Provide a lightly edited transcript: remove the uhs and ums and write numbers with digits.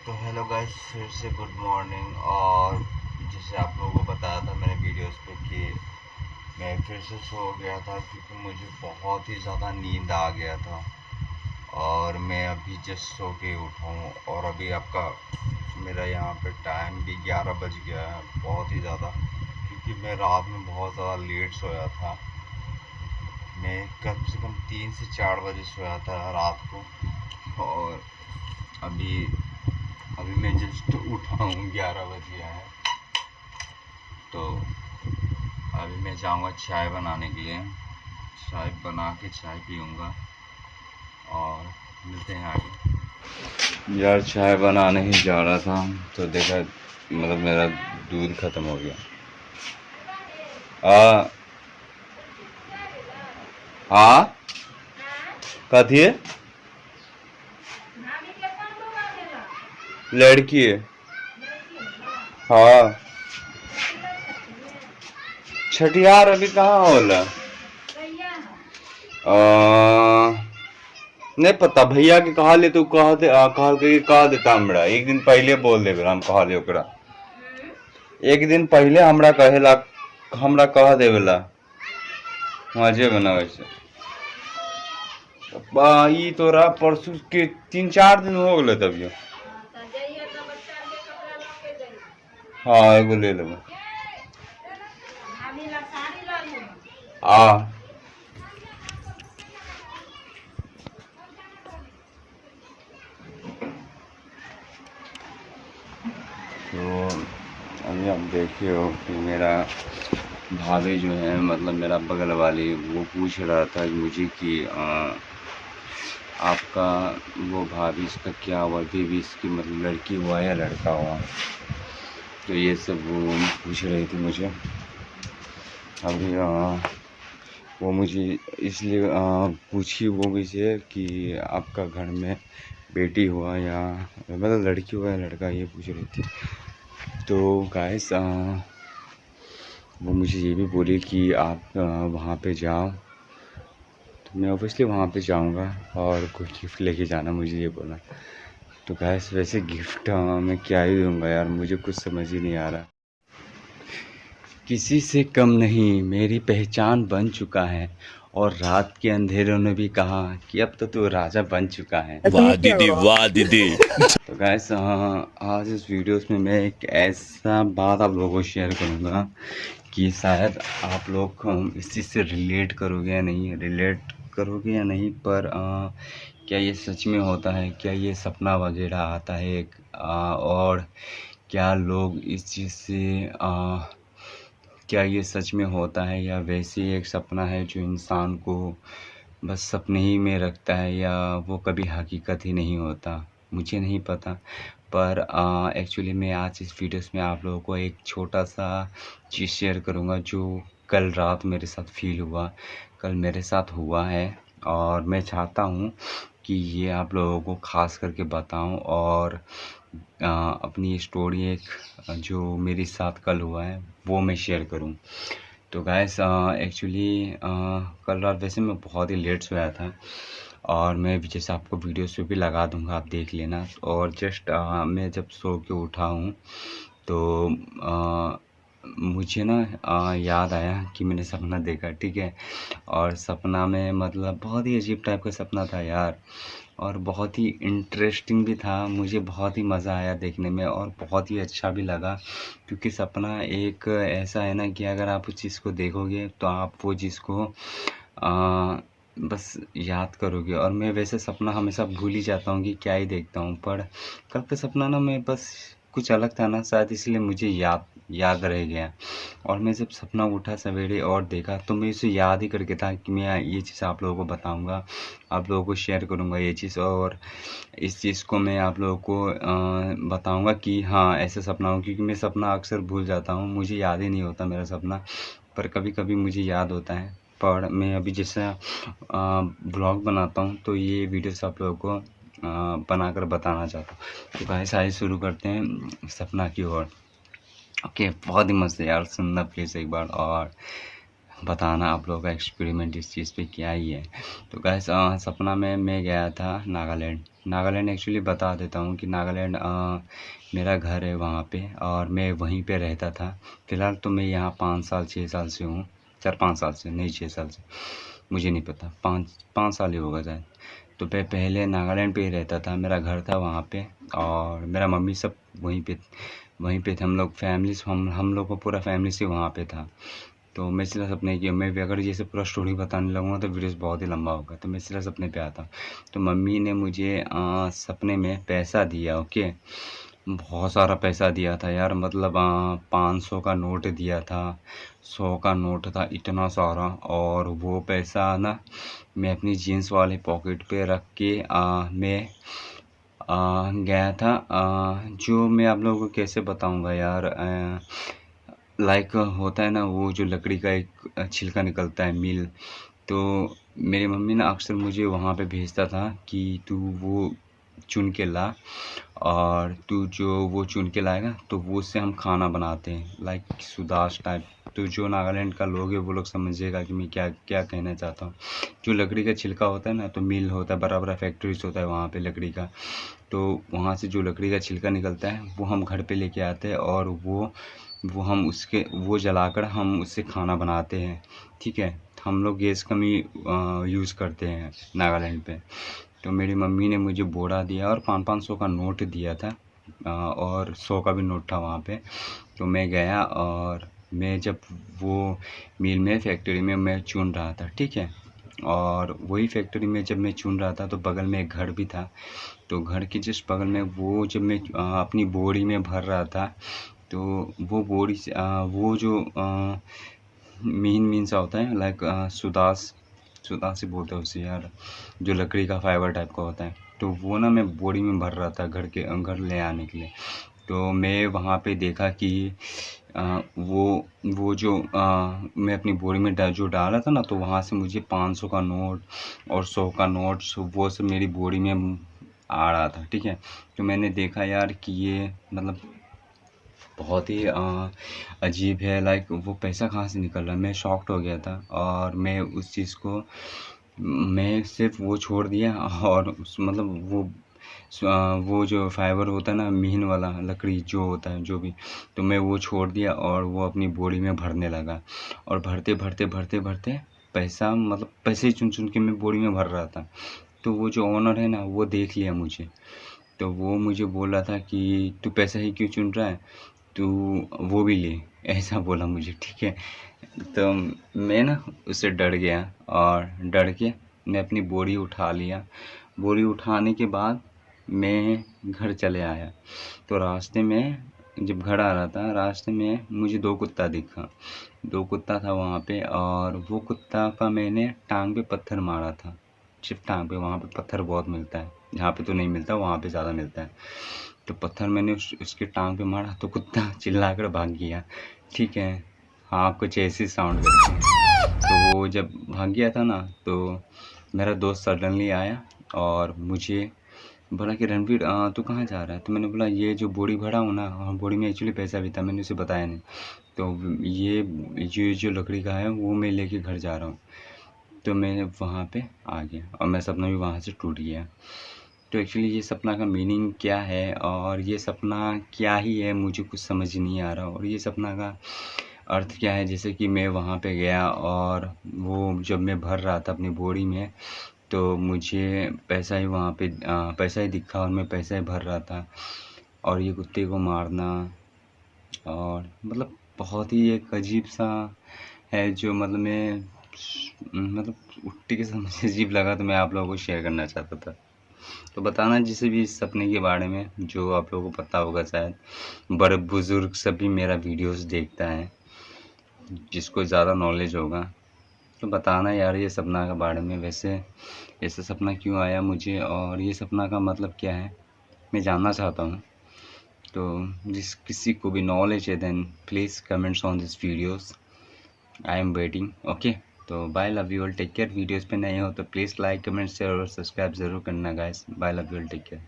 तो hello guys, फिर से गुड मॉर्निंग। और जैसे आप लोगों को बताया था मैंने वीडियोस पे कि मैं फिर से सो गया था क्योंकि मुझे बहुत ही ज़्यादा नींद आ गया था। और मैं अभी जस्ट सो के उठा हूँ और अभी आपका मेरा यहाँ पे टाइम भी 11 बज गया है, बहुत ही ज़्यादा, क्योंकि मैं रात में बहुत ज़्यादा लेट सोया था। मैं कम से कम 3 से 4 बजे सोया था रात को। और अभी अभी मैं जस्ट उठा हूँ, 11 बज गया है। तो अभी मैं जाऊँगा चाय बनाने के लिए, चाय बना के चाय पीऊँगा और मिलते हैं आगे। यार चाय बनाने ही जा रहा था तो देखा मतलब मेरा दूध ख़त्म हो गया। हाँ कथी है? लड़की है। हाँ छठियार अभी कहाँ होला? नहीं पता भैया के कहा ले, तू कहा दे कहा देता हमरा एक दिन पहले बोल देबे, हम कहा ले ओकरा एक दिन पहले हमरा कह देवेला मजे बनावे से। ई तोरा परसों के 3-4 दिन हो गए तभियो। हाँ एगो ले लेबे। आ तो अभी आप देखिए हो कि मेरा भाभी जो है, मतलब मेरा बगल वाली, वो पूछ रहा था मुझे कि आपका वो भाभी इसका क्या हुआ, बेबी इसकी मतलब लड़की हुआ या लड़का हुआ। तो ये सब वो पूछ रही थी मुझे। अभी वो मुझे इसलिए पूछी वो मुझे कि आपका घर में बेटी हुआ या मतलब लड़की हुआ या लड़का, ये पूछ रही थी। तो गाइस वो मुझे ये भी बोली कि आप वहाँ पे जाओ। तो मैं ऑब्वियसली वहाँ पे जाऊँगा और कोई गिफ्ट लेके जाना, मुझे ये बोला। तो गाइस वैसे गिफ्ट मैं क्या ही दूँगा यार, मुझे कुछ समझ ही नहीं आ रहा। किसी से कम नहीं मेरी पहचान बन चुका है और रात के अंधेरों ने भी कहा कि अब तो तू राजा बन चुका है। वाह दीदी वाह दीदी। तो गाइस आज इस वीडियोस में मैं एक ऐसा बात आप लोगों को शेयर करूँगा कि शायद आप लोग इस चीज़ से रिलेट करोगे या नहीं, पर क्या ये सच में होता है, क्या ये सपना वगैरह आता है एक और क्या लोग इस चीज़ से क्या ये सच में होता है या वैसे ही एक सपना है जो इंसान को बस सपने ही में रखता है, या वो कभी हकीकत ही नहीं होता, मुझे नहीं पता। पर एक्चुअली मैं आज इस वीडियोस में आप लोगों को एक छोटा सा चीज़ शेयर करूँगा जो कल रात मेरे साथ फील हुआ, कल मेरे साथ हुआ है। और मैं चाहता हूँ कि ये आप लोगों को ख़ास करके बताऊँ और अपनी स्टोरी एक जो मेरे साथ कल हुआ है वो मैं शेयर करूं। तो गाइस एक्चुअली कल रात वैसे मैं बहुत ही लेट सोया था और मैं भी जैसे आपको वीडियोस पे भी लगा दूंगा, आप देख लेना। और जस्ट मैं जब सो के उठा हूँ तो मुझे ना याद आया कि मैंने सपना देखा, ठीक है। और सपना में मतलब बहुत ही अजीब टाइप का सपना था यार, और बहुत ही इंटरेस्टिंग भी था, मुझे बहुत ही मज़ा आया देखने में और बहुत ही अच्छा भी लगा। क्योंकि सपना एक ऐसा है ना कि अगर आप उस चीज़ को देखोगे तो आप वो चीज़ को बस याद करोगे। और मैं वैसे सपना हमेशा भूल ही जाता हूँ कि क्या ही देखता हूँ, पर कल का सपना ना मैं बस कुछ अलग था ना, शायद इसलिए मुझे याद रह गया। और मैं जब सपना उठा सवेरे और देखा तो मैं इसे याद ही करके था कि मैं ये चीज़ आप लोगों को बताऊंगा, आप लोगों को शेयर करूंगा ये चीज़। और इस चीज़ को मैं आप लोगों को बताऊंगा कि हाँ ऐसा सपना हो, क्योंकि मैं सपना अक्सर भूल जाता हूँ, मुझे याद ही नहीं होता मेरा सपना, पर कभी कभी मुझे याद होता है। पर मैं अभी जैसे ब्लॉग बनाता हूँ तो ये वीडियोस आप लोगों को बनाकर बताना चाहता हूँ। तो गाइस आइए शुरू करते हैं सपना की ओर। ओके बहुत ही मस्त है यार, सुनना प्लीज़ एक बार। और बताना आप लोगों का एक्सपेरिमेंट इस चीज़ पे क्या ही है। तो गाइस सपना में मैं गया था नागालैंड। नागालैंड एक्चुअली बता देता हूँ कि नागालैंड मेरा घर है वहाँ पे और मैं वहीं पे रहता था। फ़िलहाल तो मैं यहाँ 5 साल 6 साल से हूँ, 4-5 साल से, नहीं 6 साल से, मुझे नहीं पता, 5 साल ही होगा शायद। तो मैं पहले नागालैंड पे ही रहता था, मेरा घर था वहाँ पे और मेरा मम्मी सब वहीं पे थे। हम लोग फैमिली, हम लोग को पूरा फैमिली से वहाँ पे था। तो मैं सिला सपने की, मैं भी अगर जैसे पूरा स्टोरी बताने लगूँगा तो वीडियोस बहुत ही लंबा होगा, तो मैं सिला सपने पे आता हूँ। तो मम्मी ने मुझे सपने में पैसा दिया, ओके। बहुत सारा पैसा दिया था यार, मतलब 500 का नोट दिया था, 100 का नोट था, इतना सारा। और वो पैसा ना मैं अपनी जीन्स वाले पॉकेट पे रख के मैं गया था। जो मैं आप लोगों को कैसे बताऊंगा यार, लाइक होता है ना वो जो लकड़ी का एक छिलका निकलता है, मिल। तो मेरी मम्मी ना अक्सर मुझे वहाँ पे भेजता था कि तू वो चुन के ला, और तू जो वो चुन के लाएगा तो वो उससे हम खाना बनाते हैं, लाइक सुदास टाइप। तो जो नागालैंड का लोग है वो लोग समझिएगा कि मैं क्या क्या कहना चाहता हूँ। जो लकड़ी का छिलका होता है ना, तो मिल होता है, बड़ा बड़ा फैक्ट्रीज होता है वहाँ पे लकड़ी का। तो वहाँ से जो लकड़ी का छिलका निकलता है वो हम घर पे लेके आते हैं, और वो हम उसके वो जलाकर हम उससे खाना बनाते हैं, ठीक है। हम लोग गैस कम ही यूज़ करते हैं नागालैंड पे। तो मेरी मम्मी ने मुझे बोरा दिया और 500 का नोट दिया था, और 100 का भी नोट था वहाँ पे। तो मैं गया और मैं जब वो मिल में फैक्ट्री में मैं चुन रहा था, ठीक है। और वही फैक्ट्री में जब मैं चुन रहा था तो बगल में एक घर भी था। तो घर के जस्ट बगल में वो जब मैं अपनी बोरी में भर रहा था, तो वो बोरी से वो जो मीन सा होता है, लाइक सुदास ही बोलते हैं उसे यार, जो लकड़ी का फाइबर टाइप का होता है। तो वो ना मैं बोरी में भर रहा था घर ले आने के लिए। तो मैं वहाँ पे देखा कि वो जो मैं अपनी बोरी में जो डाला था ना, तो वहाँ से मुझे 500 का नोट और 100 का नोट वो सब मेरी बोरी में आ रहा था, ठीक है। तो मैंने देखा यार कि ये मतलब बहुत ही अजीब है, लाइक वो पैसा कहाँ से निकल रहा है। मैं शॉक्ड हो गया था और मैं उस चीज़ को मैं सिर्फ वो छोड़ दिया, और मतलब वो जो फाइबर होता है ना, मीन वाला लकड़ी जो होता है जो भी, तो मैं वो छोड़ दिया और वो अपनी बोरी में भरने लगा। और भरते भरते भरते भरते पैसा, मतलब पैसे ही चुन चुन के मैं बोरी में भर रहा था। तो वो जो ओनर है ना वो देख लिया मुझे। तो वो मुझे बोल रहा था कि तू पैसा ही क्यों चुन रहा है, तू वो भी ले, ऐसा बोला मुझे, ठीक है। तो मैं ना उससे डर गया और डर के मैं अपनी बोरी उठा लिया। बोरी उठाने के बाद मैं घर चले आया। तो रास्ते में जब घर आ रहा था, रास्ते में मुझे 2 कुत्ता दिखा। 2 कुत्ता था वहाँ पे, और वो कुत्ता का मैंने टांग पे पत्थर मारा था, सिर्फ टांग पे। वहाँ पे पत्थर बहुत मिलता है, यहाँ पे तो नहीं मिलता, वहाँ पे ज़्यादा मिलता है। तो पत्थर मैंने उसके टांग पे मारा तो कुत्ता चिल्लाकर भाग गया, ठीक है। हाँ, कुछ ऐसी साउंड करके। तो वो जब भाग गया था ना, तो मेरा दोस्त सडनली आया और मुझे बोला कि रणवीर तू कहाँ जा रहा है। तो मैंने बोला ये जो बोरी भरा हूँ ना, और बोरी में एक्चुअली पैसा भी था, मैंने उसे बताया नहीं। तो ये जो लकड़ी का है वो मैं लेके घर जा रहा हूँ। तो मैं वहाँ पे आ गया और मेरा सपना भी वहाँ से टूट गया। तो एक्चुअली ये सपना का मीनिंग क्या है और ये सपना क्या ही है, मुझे कुछ समझ नहीं आ रहा। और ये सपना का अर्थ क्या है, जैसे कि मैं वहाँ पे गया और वो जब मैं भर रहा था अपनी बोरी में, तो मुझे पैसा ही वहाँ पे पैसा ही दिखा और मैं पैसा ही भर रहा था। और ये कुत्ते को मारना, और मतलब बहुत ही एक अजीब सा है, जो मतलब मैं मतलब उल्टी के साथ मुझे अजीब लगा, तो मैं आप लोगों को शेयर करना चाहता था। तो बताना जिसे भी इस सपने के बारे में, जो आप लोगों को पता होगा शायद, बड़े बुजुर्ग सभी मेरा वीडियोस देखता है, जिसको ज़्यादा नॉलेज होगा। तो बताना यार ये सपना के बारे में, वैसे ऐसा सपना क्यों आया मुझे और ये सपना का मतलब क्या है, मैं जानना चाहता हूँ। तो जिस किसी को भी नॉलेज है then please comments on this videos, I am waiting, okay. तो bye, love you all, take care. Videos पे नए हो तो प्लीज़ लाइक कमेंट शेयर और सब्सक्राइब ज़रूर करना guys. Bye, love you all, take care.